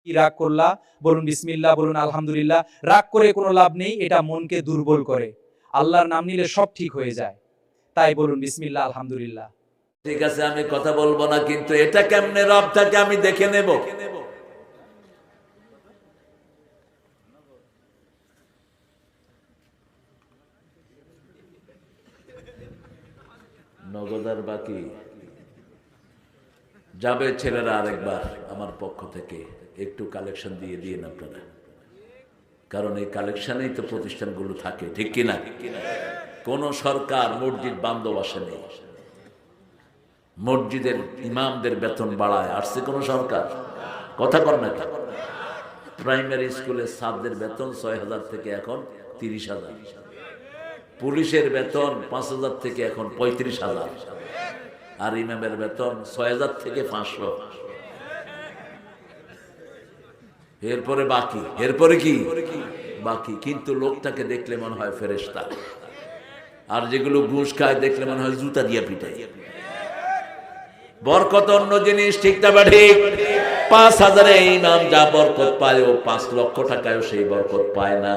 কি রাগ করলা, বলুন বিসমিল্লাহ, বলুন আলহামদুলিল্লাহ। রাগ করে কোনো লাভ নেই, এটা মনকে দুর্বল করে। আল্লাহর নাম নিলে সব ঠিক হয়ে যায়। তাই বলুন বিসমিল্লাহ, আলহামদুলিল্লাহ। ঠিক আছে, আমি কথা বলবো না, কিন্তু এটা কেমনে রব থাকে আমি দেখে নেব। নগদার বাকি যাবে ছেলেরা, আরেকবার আমার পক্ষ থেকে একটু কালেকশন দিয়ে দিন আপনারা, কারণ এই কালেকশনেই তো প্রতিষ্ঠানগুলো থাকে, ঠিক কিনা? কোন সরকার মসজিদ বান্ধব নেই, মসজিদের ইমামদের বেতন বাড়ায় আসছে কোন সরকার? কথা কর না। প্রাইমারি স্কুলের ছাত্রদের বেতন ৬,০০০ থেকে এখন ৩০,০০০, পুলিশের বেতন ৫,০০০ থেকে এখন ৩৫,০০০, আর ইমামের বেতন ৬,০০০ থেকে ৫০০। এরপরে বাকি, এরপরে কি বাকি? কিন্তু লোকটাকে দেখলে মনে হয় ফেরেশতা, আর যেগুলো ঘুষ খায় দেখলে মনে হয় জুতা দিয়া পিটায়। বরকত অন্য জিনিস, ঠিক না ঠিক? ৫,০০০ ইমাম যা বরকত পায়, ও ৫ লক্ষ টাকায়ও সেই বরকত পায় না,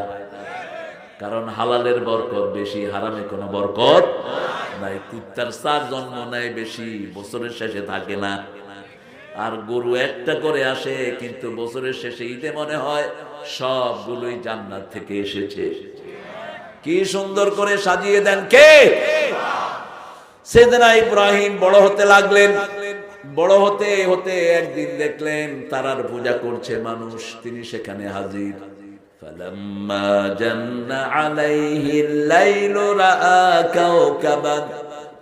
কারণ হালালের বরকত বেশি, হারামে কোনো বরকত নাই। কুত্তার ৪ জন্ম নেয় বেশি, বছরের শেষে থাকে না। আর গরু একটা করে আসে, কিন্তু বছরের শেষে ঈদে মনে হয় সবগুলোই জান্নাত থেকে এসেছে। কি সুন্দর করে সাজিয়ে দেন কে? সাইয়েদনা ইব্রাহিম বড় হতে লাগলেন। বড় হতে হতে একদিন দেখলেন তারার পূজা করছে মানুষ, তিনি সেখানে হাজির। فلما جن عليه الليل رأى كوكبا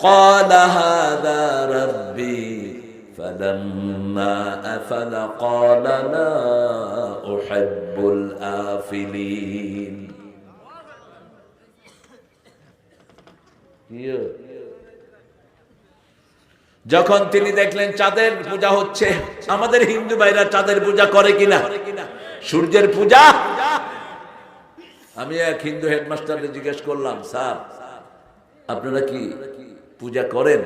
قال هذا ربي فلما أفل قال لا أحب الآفلين. যখন তিনি দেখলেন চাঁদের পূজা হচ্ছে, আমাদের হিন্দু ভাইরা চাঁদের পূজা করে কিনা? সূর্যের পূজা। আমি এক হিন্দু হেডমাস্টারকে জিজ্ঞেস করলাম, স্যার আপনারা কি পূজা করেন?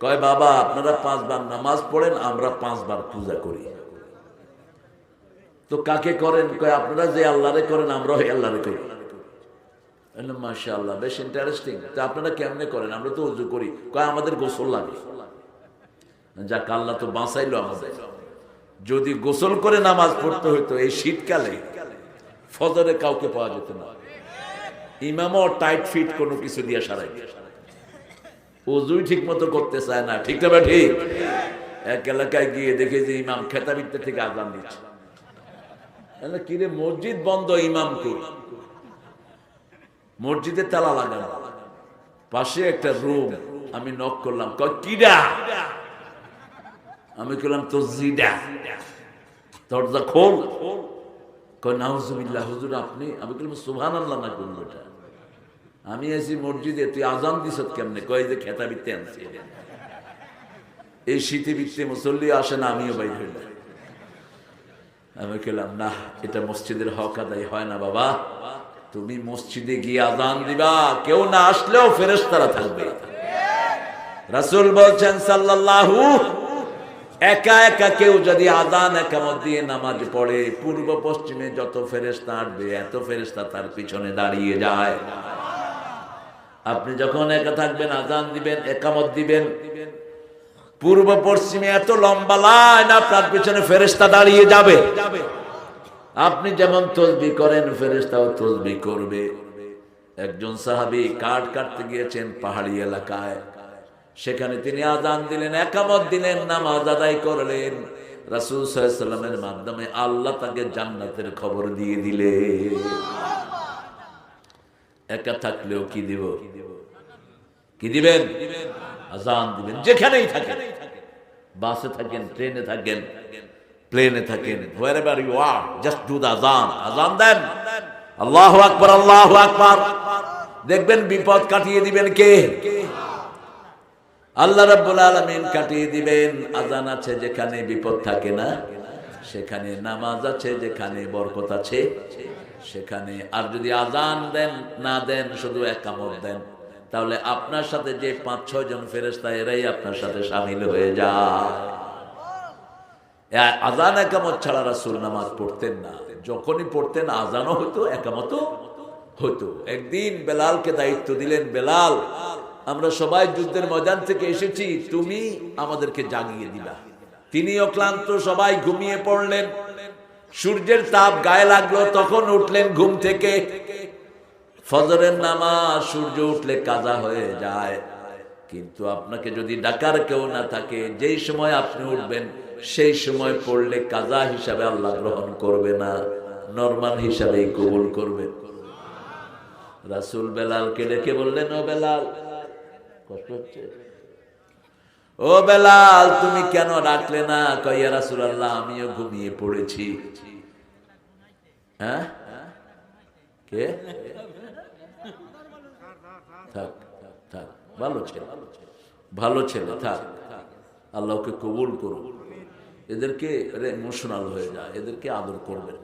কয় বাবা আপনারা ৫ বার নামাজ পড়েন, আমরা ৫ বার পূজা করি। তো কাকে করেন? কয় আপনারা যে আল্লাহরে করেন আমরাও আল্লাহরে করি। মাশাআল্লাহ, বেশ ইন্টারেস্টিং। তো আপনারা কেমনে করেন? আমরা তো ওযু করি। কয় আমাদের গোসল লাগে। যাক, আল্লাহ তো বাঁচাইলো আমাদের। যদি গোসল করে নামাজ পড়তে হইতো এই শীতকালে, ফজরে কাউকে পাওয়া যেত না। ইমামও টাইট ফিট কোনো কিছু দিয়ে সারাই, ওযুই ঠিক মতো করতে চায় না, ঠিক না ঠিক? এক এলাকায় গিয়ে দেখে যে ইমাম খেতাবিত্তে থেকে আযান দিচ্ছে। কিরে মসজিদ বন্ধ, ইমাম কই? মসজিদে তালা লাগানো, পাশে একটা রুম। আমি নক করলাম, কয় কিডা? আমি কইলাম তো জিডা, দরজা খোল। কয় নাউজুবিল্লাহ হুজুর আপনি? আমি কইলাম সুবহানাল্লাহ না করল এটা, আমি আছি মসজিদে, তুই আজান দিছ কেমনে? কয় যে খেতাবিতে আনছি। এই শীতে বিত্তে মুসল্লি আসে না, আমিও বাইর হইলাম। আমি কইলাম না, এটা মসজিদের হক আদায় হয় না বাবা। তুমি মসজিদে গিয়ে আজান দিবা, কেউ না আসলেও ফেরেশতারা থাকবে। রাসূল বলছেন সাল্লাল্লাহু, একা একা কেউ যদি আজান একামত দিয়ে নামাজ পড়ে, পূর্ব পশ্চিমে যত ফেরেশতা আসবে এত ফেরেশতা তার পিছনে দাঁড়িয়ে যায়। আপনি যখন একা থাকবেন, আজান দিবেন, একামত দিবেন, পূর্ব পশ্চিমে এত লম্বা লাইন, আপনার পিছনে ফেরেশতা দাঁড়িয়ে যাবে। আপনি যেমন তাসবিহ করেন, ফেরেশতাও তাসবিহ করবে। একজন সাহাবী কাঠ কাটতে গিয়েছেন পাহাড়ি এলাকায়, সেখানে তিনি আযান দিলেন, একামত দিলেন, নামাজ আদায় করলেন। রাসূল সাল্লাল্লাহু আলাইহি ওয়াসাল্লামের মাধ্যমে আল্লাহ তাকে জান্নাতের খবর দিয়ে দিলেন। একা থাকলেও কি দিব? কি দিবেন? আযান দিবেন। যেখানেই থাকেন, বাসে থাকেন, ট্রেনে থাকেন, প্লেনে থাকেন, wherever you are, just do the azan. আযান দেন, আল্লাহু আকবার, আল্লাহু আকবার। দেখবেন বিপদ কাটিয়ে দিবেন কে? আল্লাহ রাব্বুল আলামিন কাটিয়ে দিবেন। আযান আছে যেখানে বিপদ থাকে না সেখানে, নামাজ আছে যেখানে বরকত আছে সেখানে। আর যদি আযান দেন না দেন, শুধু একামত দেন, তাহলে আপনার সাথে যে ৫-৬ জন ফেরেশতা এরাই আপনার সাথে শামিল হয়ে যায়। আজান একামত ছাড়া রাসূল নামাজ পড়তেন না, যখনই পড়তেন আজানও হতো একামতও হতো। একদিন বেলালকে দায়িত্ব দিলেন, বেলাল আমরা সবাই যুদ্ধের ময়দান থেকে এসেছি, তুমি আমাদেরকে জাগিয়ে দিবা। তিনিও ক্লান্ত, সবাই ঘুমিয়ে পড়লেন। সূর্যের তাপ গায়ে লাগলো, তখন উঠলেন ঘুম থেকে। ফজরের নামাজ সূর্য উঠলে কাজা হয়ে যায়, কিন্তু আপনাকে যদি ডাকার কেউ না থাকে, যেই সময় আপনি উঠবেন সেই সময় পড়লে কাজা হিসাবে আল্লাহ গ্রহণ করবে না, নরমাল হিসাবেই কবুল করবেন। রাসূল বেলালকে ডেকে বললেন, ও বেলাল, কষ্ট হচ্ছে? ও বেলাল তুমি কেন ডাকলে না? কয় ইয়া রাসূলুল্লাহ আমিও ঘুমিয়ে পড়েছি। হ্যাঁ কে? থাক থাক, ভালো ছেলে, ভালো ছেলে, থাক, আল্লাহকে কবুল করুন। এদেরকে ইমোশনাল হয়ে যায়, এদেরকে আদর করবেন।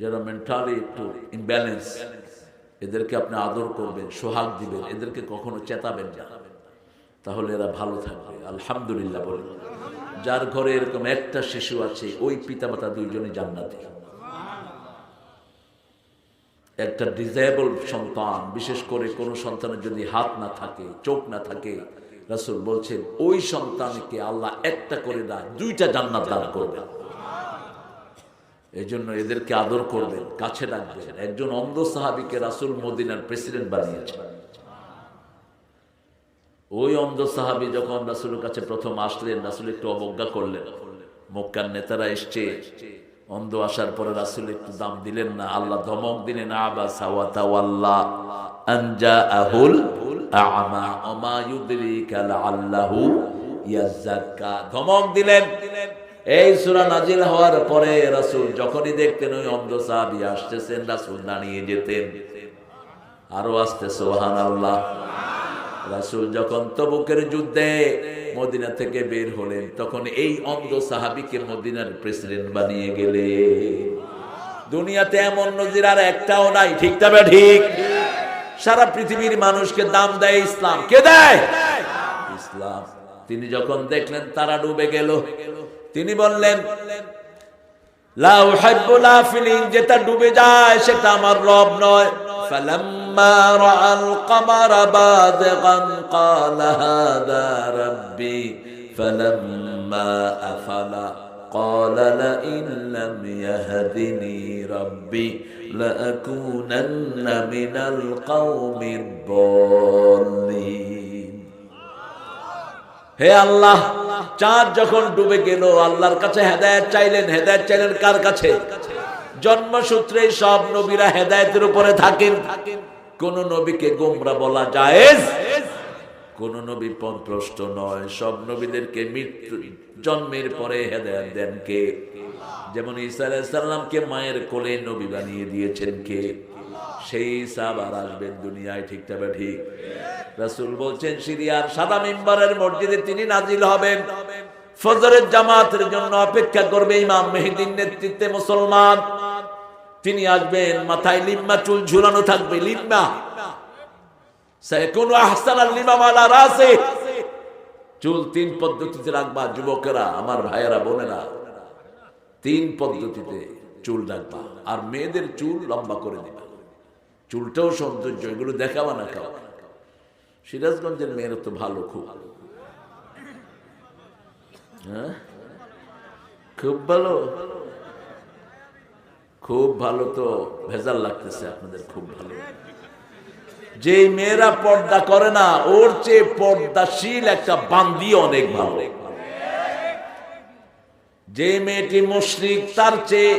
যারা মেন্টালি একটু ইমব্যালেন্স, এদেরকে আপনি আদর করবেন, সোহাগ দিবেন, এদেরকে কখনো চেতাবেন না, তাহলে এরা ভালো থাকবে। আলহামদুলিল্লাহ বলেন। যার ঘরে এরকম একটা শিশু আছে, ওই পিতামাতা দুইজনই জান্নাতি। একটা ডিসেবল সন্তান, বিশেষ করে কোন সন্তানের যদি হাত না থাকে, চোখ না থাকে, রাসূল বলছেন ওই সন্তানকে আল্লাহ একটা করে দেয়, দুইটা জান্নাত দান করবেন। এই জন্য এদেরকে আদর করবেন, কাছে রাখবেন। একজন অন্ধ সাহাবীকে রাসূল মদিনার প্রেসিডেন্ট বানিয়েছেন। ওই অন্ধ সাহাবী যখন রাসূলের কাছে প্রথম আসলেন, রাসূল একটু অবজ্ঞা করলেন। মক্কার নেতারা এসছে, অন্ধ আসার পরে রাসূল একটু দাম দিলেন না, আল্লাহ ধমক দিলেন, আবাসা ওয়া তাওয়াল্লা আন জাআহুল আ'মা ওয়া মা ইউদরিকা লাআল্লাহু ইয়াযাক্কা। ধমক দিলেন। এই সূরা নাজিল হওয়ার পরে রাসূল যখনই দেখতেন ওই অন্ধ সাহাবী আসতেছেন, রাসূল দাঁড়িয়ে যেতেন, আরো আসতে সুবহানাল্লাহ। রাসূল যখন তবুকের যুদ্ধে মদিনা থেকে বের হলেন, তখন এই অন্ধ সাহাবীকে মদিনার প্রেসিডেন্ট বানিয়ে গেলে। দুনিয়াতে এমন নজির আর একটাও নাই, ঠিক তবে ঠিক। সারা পৃথিবীর মানুষকে দাম দেয় ইসলাম। কে দেয়? ইসলাম। তিনি যখন দেখলেন তারা ডুবে গেল, তিনি বললেন লা উহিব্বু লা ফিলিং, যেটা ডুবে যায় সেটা আমার রব নয়। ফালাম্মা রাআল কমারা বাযিগান ক্বালা হাযা রাব্বি ফালাম্মা আফালা ক্বালা লা ইন লাম ইয়াহদিনি রাব্বি লাআকুনান্না মিনাল কওমিদ দাল্লিন। হে আল্লাহ, চাঁদ যখন ডুবে গেল আল্লাহর কাছে হেদায়েত চাইলেন। হেদায়েত চাইলেন কার কাছে? জন্মসূত্রে সব নবীরা হেদায়েতের উপরে থাকেন। কোন নবীকে গোমরা বলা জায়েজ, কোন নবী পথভ্রষ্ট নয়। সব নবীদেরকে মৃত্যু জন্মের পরে হেদায়েত দেন কে? যেমন ঈসা আলাইহিস সালামকে মায়ের কোলে নবী বানিয়ে দিয়েছেন কে? সেই ঈসা আবার আসবেন দুনিয়ায়, ঠিক তবে ঠিক। রাসূল বলছেন সিরিয়ার সাদা মিম্বরের মসজিদে তিনি নাজিল হবেন। ফজরের জামাতের জন্য অপেক্ষা করবে ইমাম মেহেদীর নেতৃত্বে মুসলমান। তিনি আসবেন, মাথায় লিম্মা চুল ঝুলানো থাকবে, লিম্মা। সাইকুনু আহসানাল লিমাম আলা রাসি। চুল তিন পদ্ধতিতে রাখবা যুবকেরা, আমার ভাইয়েরা বোনেরা, তিন পদ্ধতিতে চুল রাখবা। আর মেয়েদের চুল লম্বা করে দিবা। চুলটাও সৌন্দর্য, এগুলো দেখাবা না খাওয়া। সিরাজগঞ্জের মেয়েরা তো ভালো, খুব হ্যাঁ, খুব ভালো, খুব ভালো। তো ভেজাল লাগতেছে আপনাদের, খুব ভালো। যে মেয়েরা পর্দা করে না, ওর চেয়ে পর্দাশীল একটা বান্দি অনেক ভালো। যে মেয়েটি মুশরিক, তার চেয়ে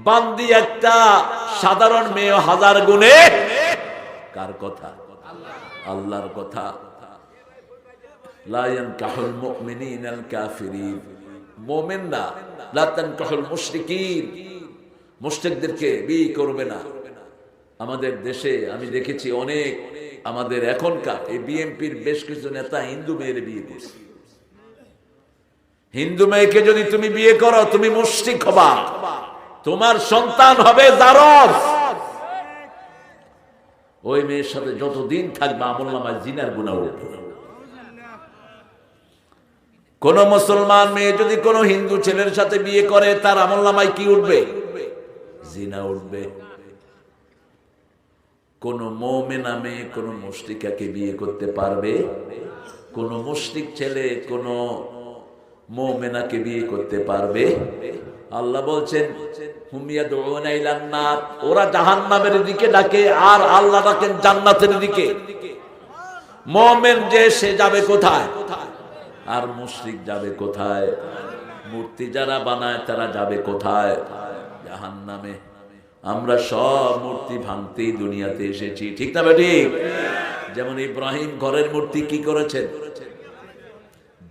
বান্দি একটা সাধারণ মেয়ে হাজার গুণে। কার কথা? আল্লাহর কথা। লা ইয়ানকাহুল মুমিনিনাল কাফিরিন, মুমিনরা লা তানকাহুল মুশরিকিন, মুশরিকদেরকে বিয়ে করবে না। আমাদের দেশে আমি দেখেছি অনেক, আমাদের এখনকার এই বিএনপির বেশ কিছু নেতা হিন্দু মেয়ের বিয়ে করছে। হিন্দু মেয়েকে যদি তুমি বিয়ে করো, তুমি মুশরিক হবা, তোমার সন্তান হবে জারজ। ওই মেয়ের সাথে যতদিন থাকবে আমলনামায় জিনার গুনাহ উঠবে। কোন মুসলমান মেয়ে যদি কোনো হিন্দু ছেলের সাথে বিয়ে করে তার আমলনামায় কি উঠবে? জিনা উঠবে। কোন মুমিনা মেয়ে কোন মুশরিকাকে বিয়ে করতে পারবে? কোন মুশরিক ছেলে কোন মুমিনাকে বিয়ে করতে পারবে? আল্লাহ বলছেন হুম ইয়াদউনা ইলান নার, ওরা জাহান্নামের দিকে ডাকে আর আল্লাহ ডাকেন জান্নাতের দিকে। মুমিন যে সে যাবে কোথায় আর মুশরিক যাবে কোথায়? মূর্তি যারা বানায় তারা যাবে কোথায়? জাহান্নামে। আমরা সব মূর্তি ভাঙতেই দুনিয়াতে এসেছি, ঠিক না বেঠিক? যেমন ইব্রাহিম ঘরের মূর্তি কি করেছেন?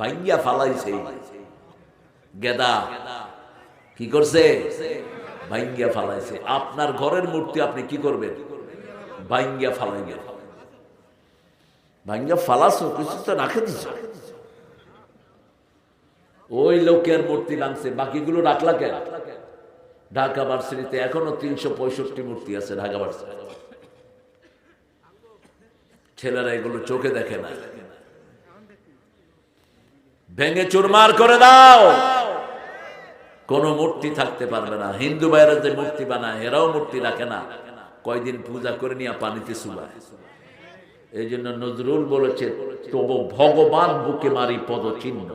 ভাঙ্গিয়া ফালাইছে। গেদা কি করছে? ভাঙ্গিয়া ফালাইছে। আপনার ঘরের মূর্তি আপনি কি করবেন? ভাঙ্গিয়া ফালাইবেন। ভাঙ্গিয়া ফালাছো, কিছু তো রাখে দিছ। ওই লোকের মূর্তি ভাঙছে, বাকিগুলো রাখলা কেন? ঢাকা ভার্সিটিতে এখনো 365 মূর্তি আছে ঢাকা ভার্সিটি। ছেলেরা এগুলো চোখে দেখে না। ভেঙে চুরমার করে দাও, কোন মূর্তি থাকতে পারবে না। হিন্দু ভাইরা যে মূর্তি বানায় এরাও মূর্তি রাখে না, কয়দিন পূজা করে নিয়ে পানিতে চুবায়। এই জন্য নজরুল বলেছে তবু ভগবান বুকে মারি পদচিহ্ন।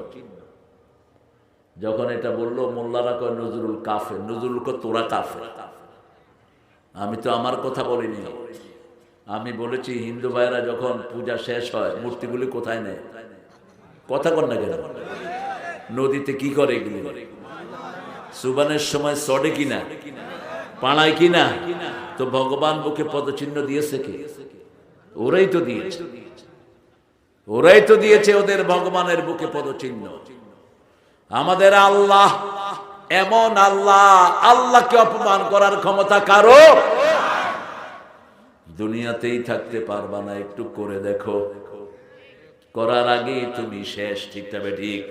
যখন এটা বললো মোল্লারা কয় নজরুল কাফের, নজরুল কয় তোরা কাফের। আমি তো আমার কথা বলিনি, আমি বলেছি হিন্দু ভাইরা যখন পূজা শেষ হয় মূর্তিগুলি কোথায় নেয়? কথা কর না কেন? নদীতে কি করে এগুলি? সুবানের সময় সডে কিনা, পাড়ায় কিনা? তো ভগবান বুকে পদচিহ্ন দিয়েছে কে? ওরাই তো দিয়েছে, ওরাই তো দিয়েছে ওদের ভগবানের বুকে পদচিহ্ন। আমাদের আল্লাহ এমন আল্লাহ, আল্লাহকে অপমান করার ক্ষমতা কারো দুনিয়াতেই থাকতে পারবা না। একটু করে দেখো, করার আগে তুমি শেষ, ঠিক তবে ঠিক।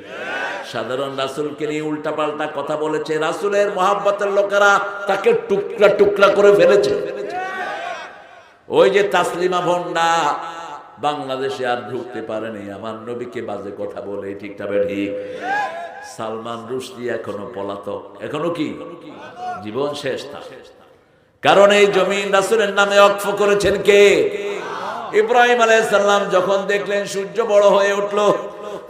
সাধারণ রাসূলকে নিয়ে উল্টা পাল্টা কথা বলেছে, রাসূলের মহাব্বতের লোকেরা তাকে টুকরা টুকরা করে ফেলেছে। ওই যে তাসলিমা ভন্ডা বাংলাদেশে আর ঢুকতে পারেনি, আমার নবীকে বাজে কথা বলে, ঠিক তবে ঠিক। সালমান রুশদি এখনো পলাতক, এখনো কি জীবন শেষ না। কারণ এই জমিন রাসূলের নামে ওয়াকফ করেছেন কে? ইব্রাহিম আলাইহিস সালাম যখন দেখলেন সূর্য বড় হয়ে উঠলো,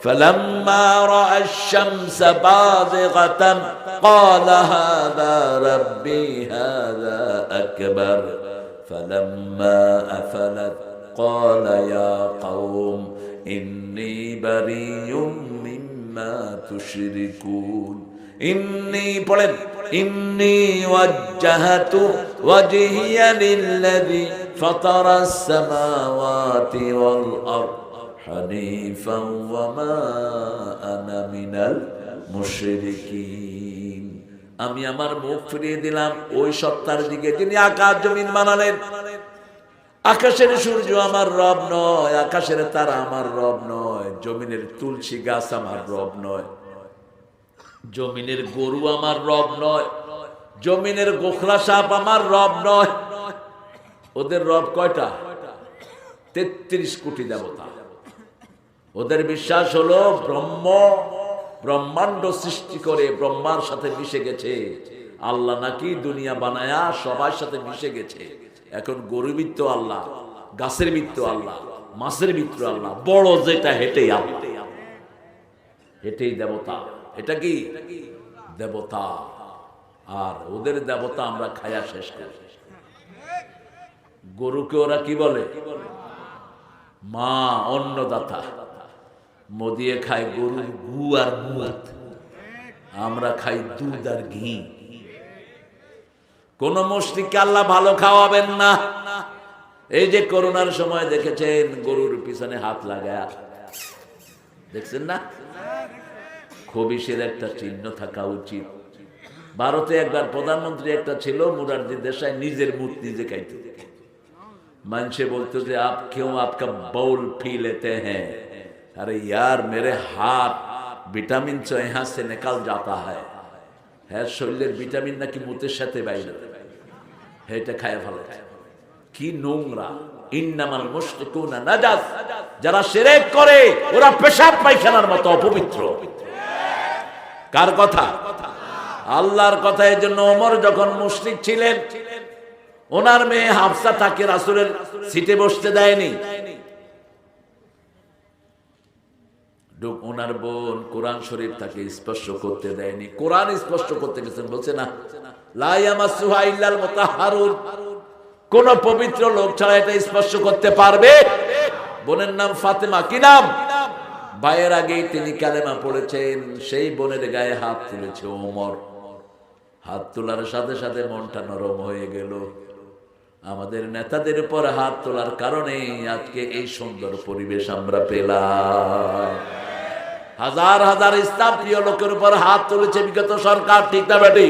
ফালাম্মা রা'a আশ-শামসা বাযিগাতান ক্বালা হাযা রাব্বি হাযা আকবার ফালাম্মা আফালাত ক্বালা ইয়া কওম ইন্নী বারিয়ুম মিম্মা তুশরিকুন। ইন্নী পড়েন, ইন্নী ওয়াজ্জাহাতু ওয়াজহিয়া লিল্লাযী ফাতারাস সামাওয়াতি ওয়াল আরদ হানিফান ওয়া মা আনা মিনাল মুশরিকিন। আমি আমার মুখ ফিরিয়ে দিলাম ওই সত্তার দিকে যিনি আকাশ জমিন বানালেন। আকাশের সূর্য আমার রব নয়, আকাশের তারা আমার রব নয়, জমিনের তুলসী গাছ আমার রব নয়, জমিনের গরু আমার রব নয়, জমিনের গোখলা সাপ আমার রব নয়। ওদের রব কয়টা? 33 কোটি দেবতা। ওদের বিশ্বাস হলো ব্রহ্মাণ্ড সৃষ্টি করে ব্রহ্মার সাথে মিশে গেছে। আল্লাহ নাকি দুনিয়া বানায়া সবার সাথে মিশে গেছে। এখন গরুর বৃত্ত আল্লাহ, গাছের বৃত্ত আল্লাহ, মাছের বৃত্ত আল্লাহ, বড় যেটা হেঁটেই আল্লাহ, হেঁটেই দেবতা। এটা কি দেবতা? আর ওদের দেবতা আমরা খায়া শেষ করি। গরুকে ওরা কি বলে? মা, অন্নদাতা। মদিয়ে খায় গরুর গু আর মুত, আমরা খাই দুধ আর ঘি। কোন মুশরিককে আল্লাহ ভালো খাওয়াবেন না। এই যে করোনার সময় দেখেছেন গরুর পিছনে হাত লাগায়, দেখছেন না? খবিসের একটা চিহ্ন থাকা উচিত। ভারতে একবার প্রধানমন্ত্রী একটা ছিল, মুরারজি দেশাই, নিজের মুখ নিজে খাইতো। মানুষে বলতো যে আপ क्यों आपका बाउल पी लेते हैं? अरे यार मेरे हाथ विटामिन से यहाँ से निकल जाता है। হ্যাঁ, শরীরের ভিটামিন নাকি মুতের সাথে বাইরে, এটা খায় ভালো। কি নোংরা! ইন্নামাল মুশরিকুনা নাজাস, যারা শিরক করে ওরা পেশাব পায়খানার মতো অপবিত্র। কার কথা? আল্লাহর কথা। এর জন্য ওমর যখন মুশরিক ছিলেন, ওনার মেয়ে হাফসা তাকে রাসূলের সিটে বসতে দেয়নি। ওনার বোন কোরআন শরীফ তাকে স্পর্শ করতে দেয়নি। কোরআন স্পর্শ করতে গেছেন, বলছে না, লা ইয়ামাসসুহা ইল্লাল মুতাহহারুন, কোন পবিত্র লোক ছাড়া এটা স্পর্শ করতে পারবে। বোনের নাম ফাতেমা। কি নাম? ভাইয়ের আগেই তিনি কালেমা পড়েছেন। সেই বোনের গায়ে হাত তুলেছে ওমর। হাত তোলার সাথে সাথে মনটা নরম হয়ে গেল। আমাদের নেতাদের উপর হাত তোলার কারণে আজকে এই সুন্দর পরিবেশ আমরা পেলাম। হাজার হাজার ইসলাম প্রিয় লোকের উপর হাত তুলেছে বিগত সরকার, ঠিক না বেটি?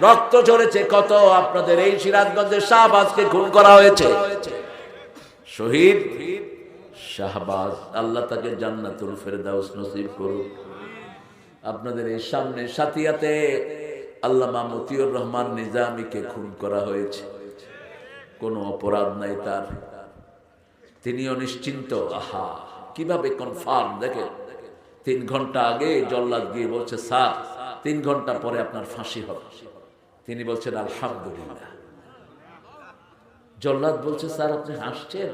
রক্ত ঝরেছে কত। আপনাদের এই সিরাজগঞ্জের শাহবাজকে খুন করা হয়েছে, শহীদ শাহবাজ, আল্লাহ তাকে জান্নাতুল ফেরদাউস নসিব করুক। আপনাদের এই সামনে সাথিয়াতে আল্লামা মতিউর রহমান নিজামীকে খুন করা হয়েছে, কোনো অপরাধ নাই তার, তিনিও নিশ্চিন্ত। আহা, কিভাবে কনফার্ম দেখেন। 3 ঘন্টা আগে জল্লাদ গিয়ে বলছে, স্যার 3 ঘন্টা পরে আপনার ফাঁসি হবে। তিনি বলছেন আলহামদুলিল্লাহ। জল্লাদ বলছে, স্যার আপনি হাসছেন?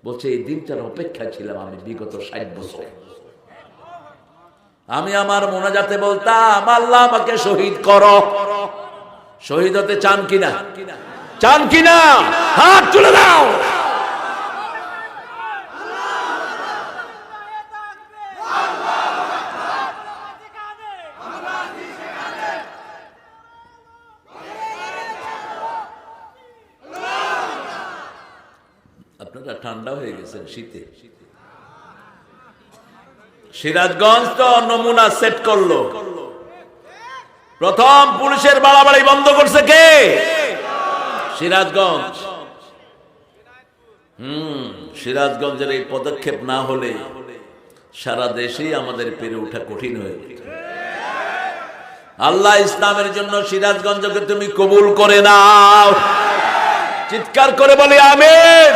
বলছে, এই দিনটার অপেক্ষা ছিলাম আমি বিগত 60 বছর। আমি আমার মোনাজাতে বলতাম, আল্লাহ আমাকে শহীদ করো। শহীদ হতে চান কিনা? চান কিনা? হাত তুলে দাও। আপনারা ঠান্ডা হয়ে গেছেন শীতে। সিরাজগঞ্জ তো নমুনা সেট করলো। প্রথম পুলিশের বাড়াবাড়ি বন্ধ করছে কে? সিরাজগঞ্জ। সিরাজগঞ্জের এই পদক্ষেপ না হলে সারা দেশেই আমাদের পেরে ওঠা কঠিন হয়ে যেত। আল্লাহ ইসলামের জন্য সিরাজগঞ্জকে তুমি কবুল করে নাও। চিৎকার করে বলি আমিন।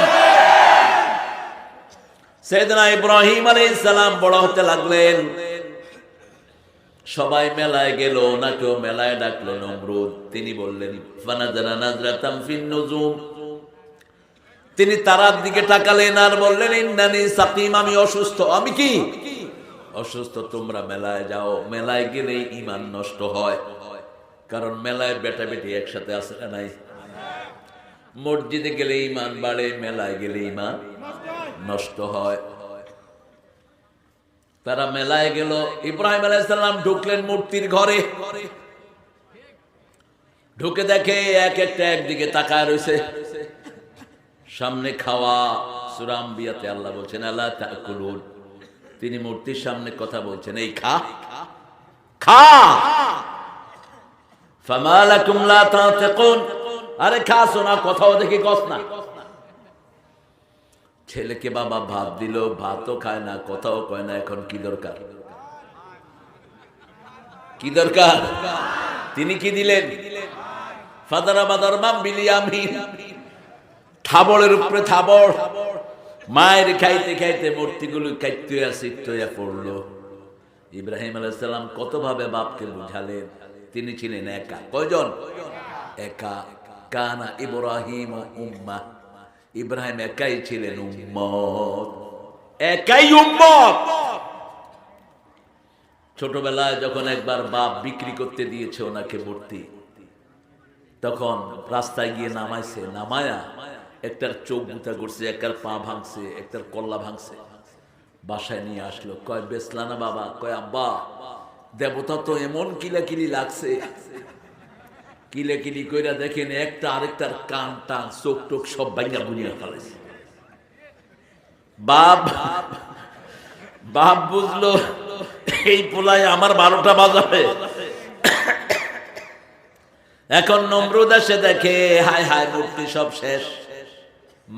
সাইয়েদনা ইব্রাহিম আলাইহিস সালাম বড় হতে লাগলেন। সবাই মেলায় গেল, ওনাকেও মেলায় ডাকলো নমরুদ। তিনি বললেন, ফানাজারা নাজরাতাম ফিন নুজুম, তিনি তারার দিকে তাকালেন আর বললেন, ইন্নানি সাকিম, আমি অসুস্থ। আমি কি অসুস্থ? তোমরা মেলায় যাও। মেলায় গেলে ঈমান নষ্ট হয়, কারণ মেলায় বেটা বেটি একসাথে আছে না নাই? মসজিদে গেলে ঈমান বাড়ে, মেলায় গেলে ঈমান নষ্ট হয়। তারা মেলায় গেল। ইব্রাহিম আলাইহিস সালাম ঢুকলেন মূর্তির ঘরে। ঢুকে দেখে এক একটা একদিকে তাকায় রয়েছে। সামনে খাওয়া। সূরা আম্বিয়াতে আল্লাহ বলছেন, আলা তাকুলুন, তিনি মূর্তির সামনে কথা বলছেন, এই খা খা। ফামা লাকুম লা তানতিকুন, আরে খাস না, কথাও দেখি কস না। ছেলেকে বাবা ভাত দিল, ভাতও খায় না, কথাও কয় না। এখন কি দরকার? কি দরকার? তিনি কি দিলেন? ফাদারা বাদার মাম বিলিয়ামিন, থাবড়ের উপরে থাবড়। মায়ের খাইতে খাইতে মূর্তিগুলো কাইতে আসিয়া পড়লো। ইব্রাহিম আলাইহিস সালাম কতভাবে বাপকে বুঝালেন। তিনি ছিলেন একা। কয়জন? একা। কানা ইব্রাহিম উম্মাহ, ইব্রাহিম একাই ছিলেন উম্মত, একাই উম্মত। ছোটবেলায় যখন একবার বাপ বিক্রি করতে দিয়েছে ওনাকে মূর্তি, তখন রাস্তায় গিয়ে নামাইছে। নামায়া একটার চোখ গুঁতা করছে, একটার পা ভাঙছে, একটার কল্লা ভাঙছে। বাসায় নিয়ে আসলো। কয় বেচলা না বাবা? কয় আব্বা, দেবতা তো এমন কিলাকিলি লাগছে। কিলাকিলি কইরা দেখেন একটা আরেকটার কান টান চোখ টোক সব ভাঙা বুনিয়া ফেলেছে। বাপ বুঝলো এই পোলায় আমার 12টা বাজাবে। এখন নমরুদ এসে দেখে, হায় হায়, মূর্তি সব শেষ।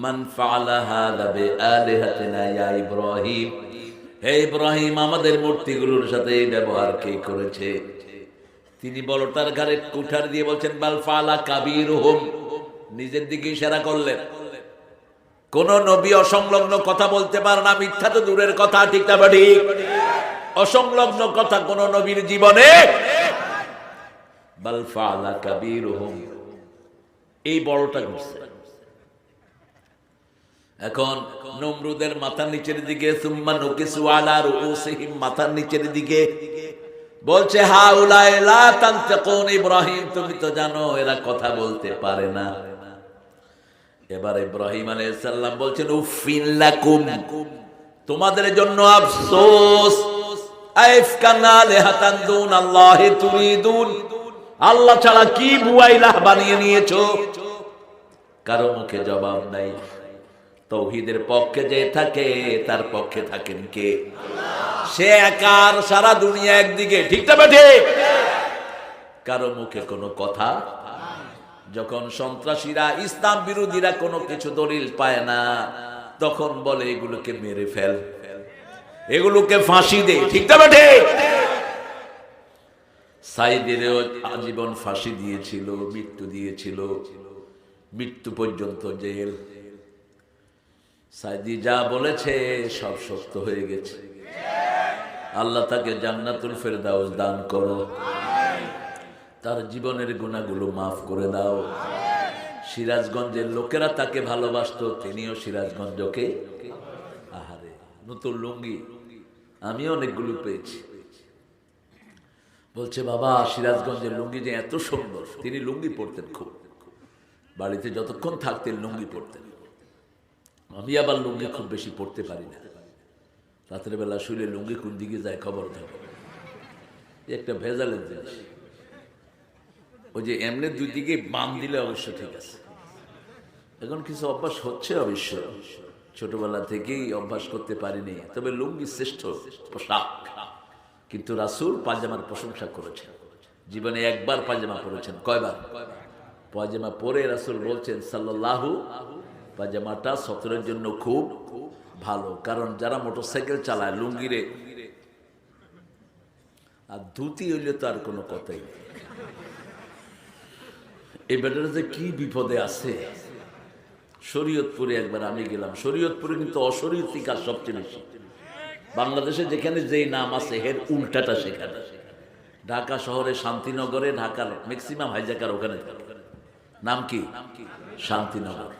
মান ফাআলা হাযা বিআলিহাতিনা ইয়া ইব্রাহিম, হে ইব্রাহিম, আমাদের মূর্তিগুলোর সাথে এই ব্যবহার কে করেছে? তিনি বলটার ঘাড়ে কুঠার দিয়ে বলছেন, বাল ফাআলা কাবীরুহুম, নিজের দিকে ইশারা করলেন। কোন নবী অসংলগ্ন কথা বলতে পারে না, মিথ্যা তো দূরের কথা, ঠিক না ঠিক? অসংলগ্ন কথা কোন নবীর জীবনে। বাল ফাআলা কাবীরুহুম, এই বড়টা করছে। এখন নমরুদের মাথার নিচের দিকে, সুম্মা নুকিসু আলা রুউসিহিম, মাথার নিচের দিকে বলছে হাউলাই লা তানতাকুন, ইব্রাহিম তুমি তো জানো এরা কথা বলতে পারে না। এবার ইব্রাহিম আলাইহিস সালাম বলছেন উফিন লাকুম, তোমাদের জন্য আফসোস, আইফকানা লিহাতান দুন আল্লাহি তুরিদুন, আল্লাহ ছাড়া কি বুয়াইলাহ বানিয়ে নিয়েছো। কারো মুখে জবাব নাই। তৌহিদের পক্ষে যে থাকে তার পক্ষে থাকেন কে? সে একার, সারা দুনিয়া একদিকে, ঠিক না বেঠে? কারো মুখে কোনো কথা। যখন সন্ত্রাসীরা, ইসলাম বিরোধীরা কোনো কিছু দলিল পায় না, তখন বলে এগুলোকে মেরে ফেল, এগুলোকে ফাঁসি দে, ঠিক না বেঠে? সাইদেরও আজীবন ফাঁসি দিয়েছিল, মৃত্যু দিয়েছিল, মৃত্যু পর্যন্ত জেল। সাইদি যা বলেছে সব সত্য হয়ে গেছে। আল্লাহ তাকে জান্নাতুল ফেরদাউস দান করো, তার জীবনের গুনাহগুলো মাফ করে দাও। সিরাজগঞ্জের লোকেরা তাকে ভালোবাসতো, তিনিও সিরাজগঞ্জকে, আহারে নতুন লুঙ্গি আমিও অনেকগুলো পেয়েছি। বলছে বাবা সিরাজগঞ্জের লুঙ্গি যে এত সুন্দর। তিনি লুঙ্গি পরতেন খুব, বাড়িতে যতক্ষণ থাকতেন লুঙ্গি পরতেন। আমি আবার লুঙ্গি খুব বেশি পড়তে পারি না, রাতের বেলা শুলে লুঙ্গি কোন দিকে যায় খবর থাকে, একটা ভেজালের জিনিস। ওই যে এমনি দুই দিকে বাম দিলে অবশ্য ঠিক আছে, এখন কিছু অভ্যাস হচ্ছে অবশ্য, ছোটবেলা থেকেই অভ্যাস করতে পারিনি। তবে লুঙ্গি শ্রেষ্ঠ পোশাক। কিন্তু রাসূল পায়জামার প্রশংসা করেছেন, জীবনে একবার পায়জামা পরেছেন। কয়বার? পায়জামা পরে রাসূল বলছেন সাল্লাল্লাহু, পায়জামাটা সতরের জন্য খুব ভালো। কারণ যারা মোটরসাইকেল চালায় লুঙ্গিরে, আর ধুতি হইলে তো আর কোনো কথাই নেই। এই ব্যাটারে যে কি বিপদে আছে। শরীয়তপুরে একবার আমি গেলাম, শরীয়তপুরে কিন্তু অশরীয়তি কাজ সবচেয়ে বেশি। বাংলাদেশে যেখানে যেই নাম আছে এর উল্টাটা সেখানে। ঢাকা শহরে শান্তিনগরে, ঢাকার ম্যাক্সিমাম হাইজাকার ওখানে থাকে। নাম কি? শান্তিনগর।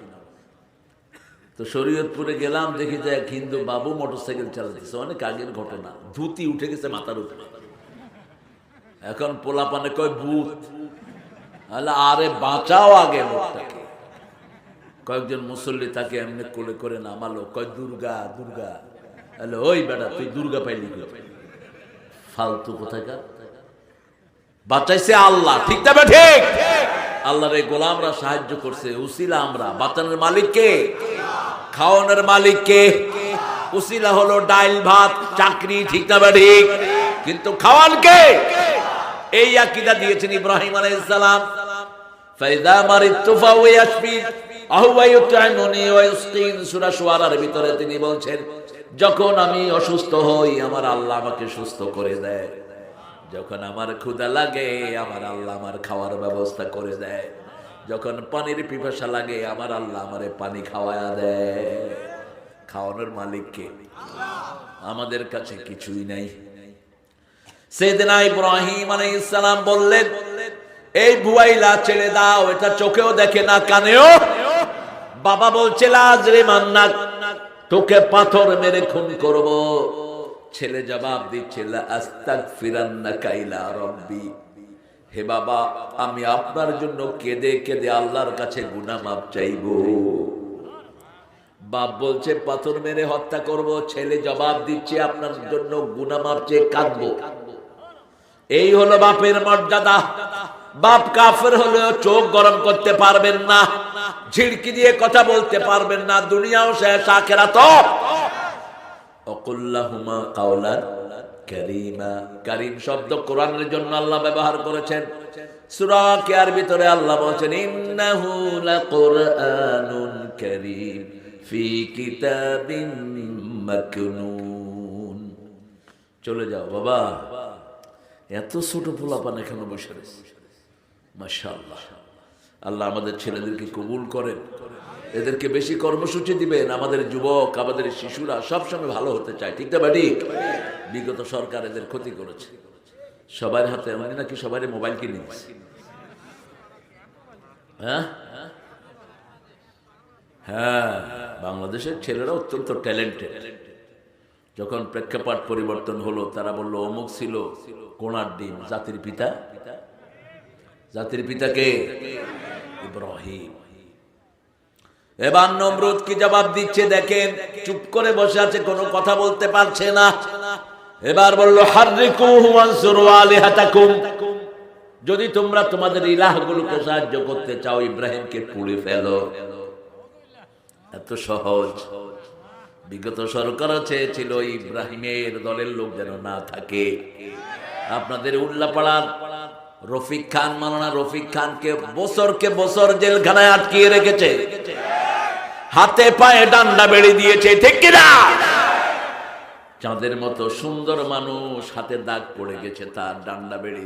তো শরীয়তপুরে গেলাম, দেখি যে এক হিন্দু বাবু মোটরসাইকেল চালাতেছে, অনেক আগের ঘটনা, ধুতি উঠে গেছে মাথার উপরে। এখন পোলাপানে কয় ভূত, আরে বাঁচাও আগে লোকটাকে। কয়েকজন মুসল্লি তাকে এমনি কোলে করে নামালো, কয় দুর্গা দুর্গা। ওই বেটা তুই দুর্গা পাইলি ফালতু কোথাকার। বাঁচাইছে আল্লাহ, ঠিক না ঠিক? আল্লাহর এই গোলামরা সাহায্য করছে, উসিলা আমরা। বাঁচানোর মালিক কে? খাওয়ানোর মালিক কে? উসিলা হলো ডাইল ভাত চাকরি, ঠিক না ঠিক? কিন্তু খাওয়ান কে? এই আকীদা দিয়েছেন ইব্রাহিম আলাইহিস সালাম। ফাইদা মারিতু ফাহুয়া ইয়াশফি আহুয়া ইউতআমুনি ওয়া ইসকিন, সূরা শুআরার ভিতরে তিনি বলছেন যখন আমি অসুস্থ হই আমার আল্লাহ আমাকে সুস্থ করে দেয়, যখন আমার ক্ষুধা লাগে আমার আল্লাহ আমার খাওয়ার ব্যবস্থা করে দেয়, যখন পানির পিপাসা লাগে আমার আল্লাহ আমারে পানি খাওয়ায়া দেয়। খাওয়ানোর মালিক কে? আমাদের কাছে কিছুই নাই। সাইয়েদনা ইব্রাহিম আলাইহিস সালাম বললেন এই বুয়াইলা ছেড়ে দাও, এটা চোখেও দেখে না কানেও। বাবা বলছে লাজরে মান্নাক, তোকে পাথর মেরে খুন করব। ছেলে জবাব দিচ্ছে লা আস্তাগফিরান্নাকা ইলা রাব্বি, হে বাবা আমি আপনার জন্য কেঁদে কেঁদে আল্লাহর কাছে গুনাহ মাপ চাইবো। বাপ বলছে পাথর মেরে হত্যা করব, ছেলে জবাব দিচ্ছে আপনার জন্য গুনাহ মাপ চেয়ে কাঁদবো। এই হলো বাপের মর্যাদা। বাপ কাফের হলেও চোখ গরম করতে পারবেন না, ঝিড়কি দিয়ে কথা বলতে পারবেন না, দুনিয়াও শেষ আখিরাতও। অকুল্লাহুমা কাওলান কারীমা, কারীম শব্দ কোরআনের জন্য আল্লাহ ব্যবহার করেছেন। সূরা কিয়ার ভিতরে আল্লাহ বলেছেন ইন্নাহু লাকুরআনুন কারীম ফি কিতাবিন মাকনুন। চলে যাও বাবা, এত ছোট পোলাপান এখানে বসে রয়েছে। মাশাআল্লাহ, আল্লাহ আমাদের ছেলেদেরকে কবুল করেন, এদেরকে বেশি কর্মসূচি দিবেন। আমাদের যুবক আমাদের শিশুরা সবসময় ভালো হতে চায়, ঠিক না ঠিক? বিগত সরকার এদের ক্ষতি করেছে। সবার হাতে মানে নাকি সবাই মোবাইল কিনে দিচ্ছে। হ্যাঁ হ্যাঁ, বাংলাদেশের ছেলেরা অত্যন্ত ট্যালেন্টেড। যখন প্রেক্ষাপট পরিবর্তন হলো, তারা বলল অমুক ছিল কোণার ডিম, জাতির পিতা। জাতির পিতাকে ইব্রাহিম। এবার নমরুদ কি জবাব দিচ্ছে দেখেন, চুপ করে বসে আছে, কোনো কথা বলতে পারছে না। এবার বলল হাররিকুহু ওয়ানসুরু আলিহাতাকুম, যদি তোমরা তোমাদের ইলাহগুলোকে সাহায্য করতে চাও, ইব্রাহিমকে পুড়ে ফেলো। এত সহজ। বিগত সরকার চেয়েছিল ইব্রাহিমের দলের লোক যেন না থাকে। আপনাদের উল্লাপাড়ার রফিক খান, মাওলানা রফিক খানকে বছরকে বছর জেলখানায় আটকিয়ে রেখেছে, হাতে পায়ে ডান্ডা বেড়ে দিয়েছে, ঠিক কিনা? চাঁদের মতো সুন্দর মানুষ, হাতে দাগ পড়ে গেছে তার ডান্ডা বেড়ে।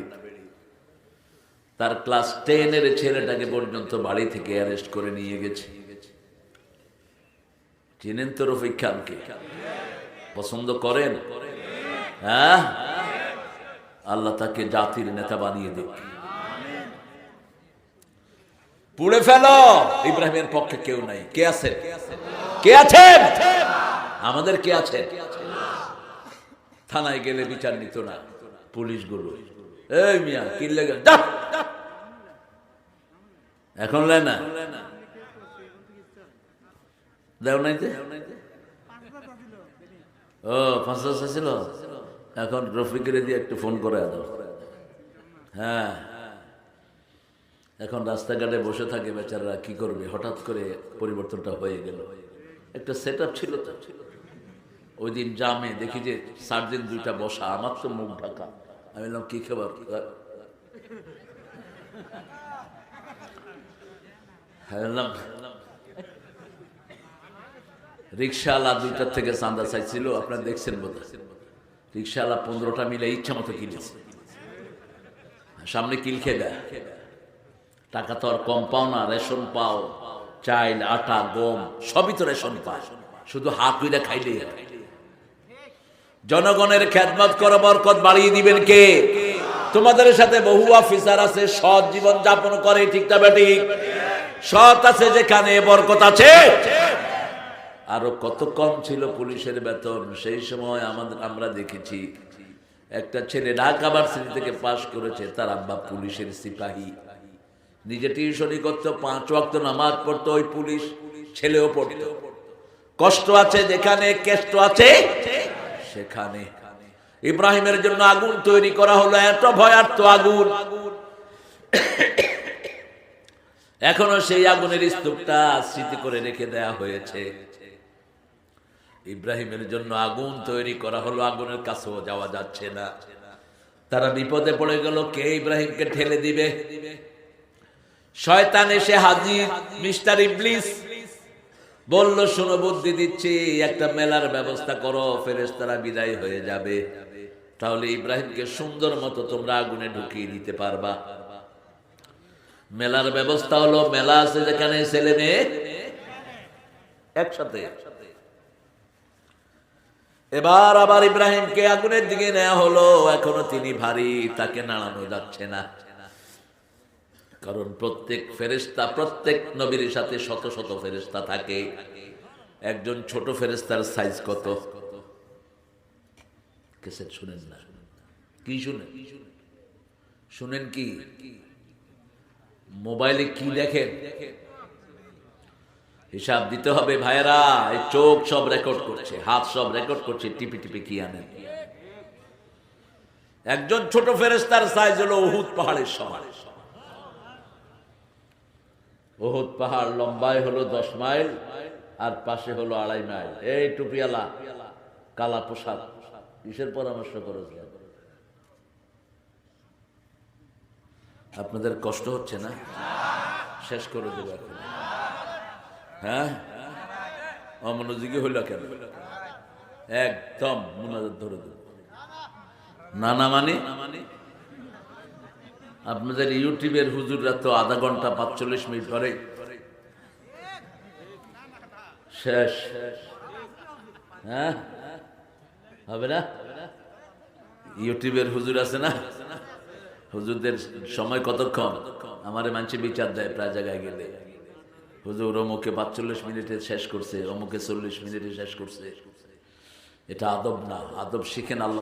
তার ক্লাস 10-এর ছেলেটাকে পর্যন্ত বাড়ি থেকে অ্যারেস্ট করে নিয়ে গেছে। চিনেন তো রফিক খানকে? পছন্দ করেন? হ্যাঁ, আল্লাহ তাকে জাতির নেতা বানিয়ে দেখ। পুড়ে ফেলো। ইব্রাহিমের পক্ষে কেউ নাই। কে আছে? কে আছেন? আমাদের কে আছে? থানায় গেলে বিচার নিত না পুলিশ গুলো। এই মিয়া কি লেগে এখন লে না দেও নাই? ও 500 ছিল, এখন রফিকের দিয়ে একটু ফোন করে দাও। হ্যাঁ, এখন রাস্তাঘাটে বসে থাকে বেচারা, কি করবে? হঠাৎ করে পরিবর্তনটা হয়ে গেল। একটা সেট আপ ছিল তো। ওই দিন জামে দেখি যে সার্জেন্ট দুইটা বসা, আমার তো মুখ ঢাকা। আমি বললাম কি খবর? রিক্সাওয়ালা 2টার থেকে চাঁদা চাইছিল, আপনারা দেখছেন বোধহয়। রিক্সাওয়ালা 15টা মিলে ইচ্ছা মতো কিনেছে, সামনে কিল খেয়ে দেয়। টাকা তো আর কম পাও না, রেশন পাও, চাল আটা গম সবই তো রেশন পায়, শুধু হাত উইরা খাইলেই হয়। জনগণের খেদমত করো, বরকত বাড়িয়ে দিবেন কে? তোমাদের সাথে বহু অফিসার আছে, সৎ জীবন যাপন করে, ঠিক না বেঠিক? সৎ আছে যেখানে বরকত আছে। আরো কত কম ছিল পুলিশের বেতন সেই সময়। আমরা দেখেছি একটা ছেলে ঢাকা ভার্সিটি থেকে পাশ করেছে, তার আব্বা পুলিশের সিপাহী, নিজে টিউশনি করতো, 5 ওয়াক্ত নামাজ পড়তো, ওই পুলিশ ছেলেও পড়তো। কষ্ট আছে যেখানে, কেষ্ট আছে সেখানে। ইব্রাহিমের জন্য আগুন তৈরি করা হলো, এত ভয়ার্থ আগুন। এখনো সেই আগুনের স্তূপটা স্মৃতি করে রেখে দেয়া হয়েছে। ইব্রাহিমের জন্য আগুন তৈরি করা হলো, আগুনের কাছেও যাওয়া যাচ্ছে না। তারা বিপদে পড়ে গেল, কে ইব্রাহিমকে ঠেলে দিবে? শয়তান এসে হাজির, মিস্টার ইবলিস বলল, শোনো বুদ্ধি দিচ্ছি, একটা মেলার ব্যবস্থা করো, ফেরেশতারা বিদায় হয়ে যাবে, তাহলে ইব্রাহিমকে সুন্দর মতো তোমরা আগুনে ঢুকিয়ে দিতে পারবা। মেলার ব্যবস্থা হলো, মেলা আছে যেখানে ছেলে মেয়ে একসাথে। এবার আবার ইব্রাহিমকে আগুনের দিকে নেওয়া হলো, এখনো তিনি ভারী, তাকে নাড়ানো যাচ্ছে না। কারণ প্রত্যেক ফেরেশতা, প্রত্যেক নবীর সাথে শত শত ফেরেশতা থাকে। একজন ছোট ফেরেশতার সাইজ কত? কেসেট শুনেন না? কি শুনেন? শুনেন কি? মোবাইলে কি দেখেন? হিসাব দিতে হবে ভাইয়েরা। এই চোখ সব রেকর্ড করছে, হাত সব রেকর্ড করছে, টিপি টিপি কি আনেন। একজন ছোট ফেরেশতার সাইজ হলো উহুদ পাহাড়ের সমান। উহুদ পাহাড় লম্বায় হলো 10 মাইল, আর পাশে হলো 2.5 মাইল। এই টুপিয়ালা কালা পোশাক, কিসের পরামর্শ করেছেন? আপনাদের কষ্ট হচ্ছে না? শেষ করে দেবো এখন। হ্যাঁ, অমনোযোগী হইল কেন? একদম মুনাজাত ধরে দেব। নানা মানে আপনাদের ইউটিউবের হুজুররা তো আধা ঘন্টা 45 মিনিট করে শেষ। হ্যাঁ, হবে না? ইউটিউবের হুজুর আছে না, হুজুরদের সময় কতক্ষণ, আমারে মানুষে বিচার দেয় প্রায় জায়গায় গেলে, হুজুর অমুকে 45 মিনিটে শেষ করছে, অমুকে 40 মিনিটে শেষ করছে। এটা আদব না, আদব শিখেন আল্লাহ